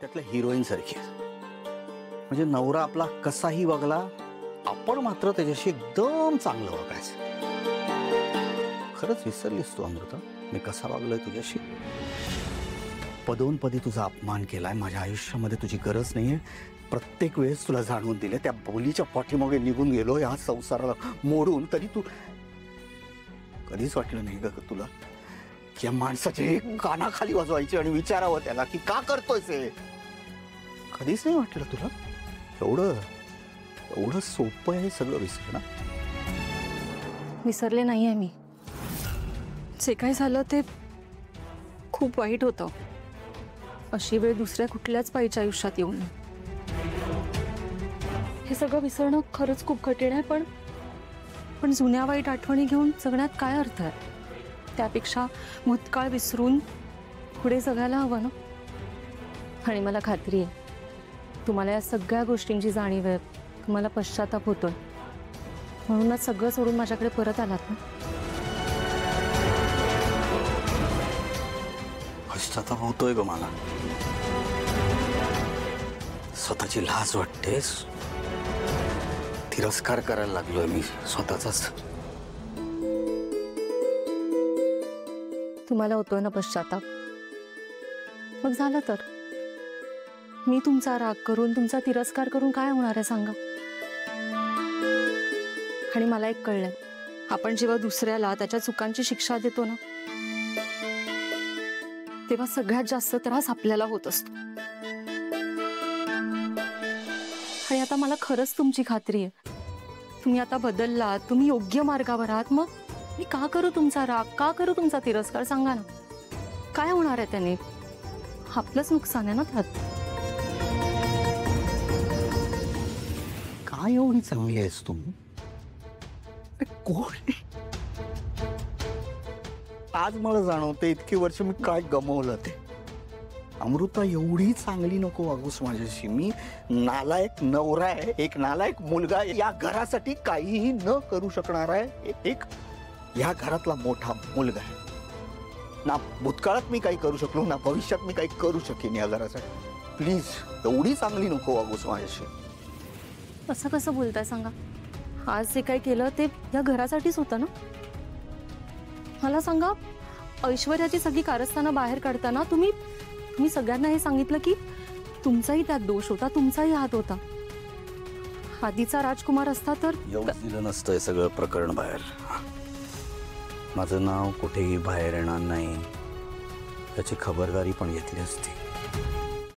नाट्यातल्या heroine सारखी आहे. म्हणजे नवरा आपला कसाही वागला, आपण मात्र त्याच्याशी एकदम चांगलं वागायचं. खरंच विसरलीस तू अमृता, मी कसा वागलोय तुझ्याशी? पदोनपदी तुझा अपमान केलाय. माझ्या आयुष्यामध्ये तुझी गरज नाहीये. प्रत्येक वेळेस तुला जाणवून दिले. त्या बोलीच्या पाठीमागे निघून गेलो या संसाराला मोडून, तरी तू कधीच वाटलं नाही का तुला या माणसाचे कानाखाली वाजवायचे आणि विचारावं त्याला की का करतोयस हे? कधीच नाही वाटलं तुला एवढं सोपं आहे सगळं विसरणं? विसरले नाहीये मी. जे काही झालं ते खूप वाईट होतं. अशी वेळ दुसऱ्या कुठल्याच बाईच्या आयुष्यात येऊ नये. हे सगळं विसरणं खरंच खूप कठीण आहे. पण जुन्या वाईट आठवणी घेऊन जगण्यात काय अर्थ आहे? त्यापेक्षा भूतकाळ विसरून पुढे जगायला हवं ना. आणि मला खात्री आहे तुम्हाला या सगळ्या गोष्टींची जाणीव आहे. तुम्हाला पश्चाताप होतोय म्हणूनच सगळं सोडून माझ्याकडे परत आलात ना. पश्चाताप होतोय ग मला. स्वतःची लाज वाटतेस. तिरस्कार करायला लागलोय मी स्वतःचाच. तुम्हाला होतोय ना पश्चाताप? मग झालं तर मी तुमचा राग करून तुमचा तिरस्कार करून काय होणार आहे सांगा? आणि मला एक कळलंय, आपण जेव्हा दुसऱ्याला त्याच्या चुकांची शिक्षा देतो ना, तेव्हा सगळ्यात जास्त त्रास आपल्याला होत असतो. आणि आता मला खरंच तुमची खात्री आहे तुम्ही आता बदललात, तुम्ही योग्य मार्गावर आहात. मग मी का करू तुमचा राग, का करू तुमचा तिरस्कार सांगा ना? काय होणार आहे त्याने? आपलंच नुकसान आहे ना त्यात. काय एवढी चांगली आहेस तू? कोण आज मला जाणवते इतकी वर्ष मी काय गमावलं ते. अमृता एवढी चांगली नको वागूस माझ्याशी. मी नालायक नवरा आहे, एक नालायक मुलगा आहे, या घरासाठी काहीही न करू शकणार आहे. एक या घरातला मोठा मुलगा आहे. ना भूतकाळात मी काही करू शकलो ना भविष्यात मी काही करू शकेन या घरासाठी. प्लीज एवढी चांगली नको वागूस माझ्याशी. असं कसं बोलताय सांगा? आज जे काही केलं ते या घरासाठीच होतं ना. मला सांगा, ऐश्वर्याची सगळी कारस्थानं बाहेर काढताना तुम्ही सगळ्यांना हे सांगितलं की तुमचाही त्यात दोष होता, तुमचाही हात होता. आधीचा राजकुमार असता तर एवढं दिलं नसतं हे सगळं प्रकरण बाहेर. माझं नाव कुठेही बाहेर येणार नाही त्याची खबरदारी पण घेतली असती.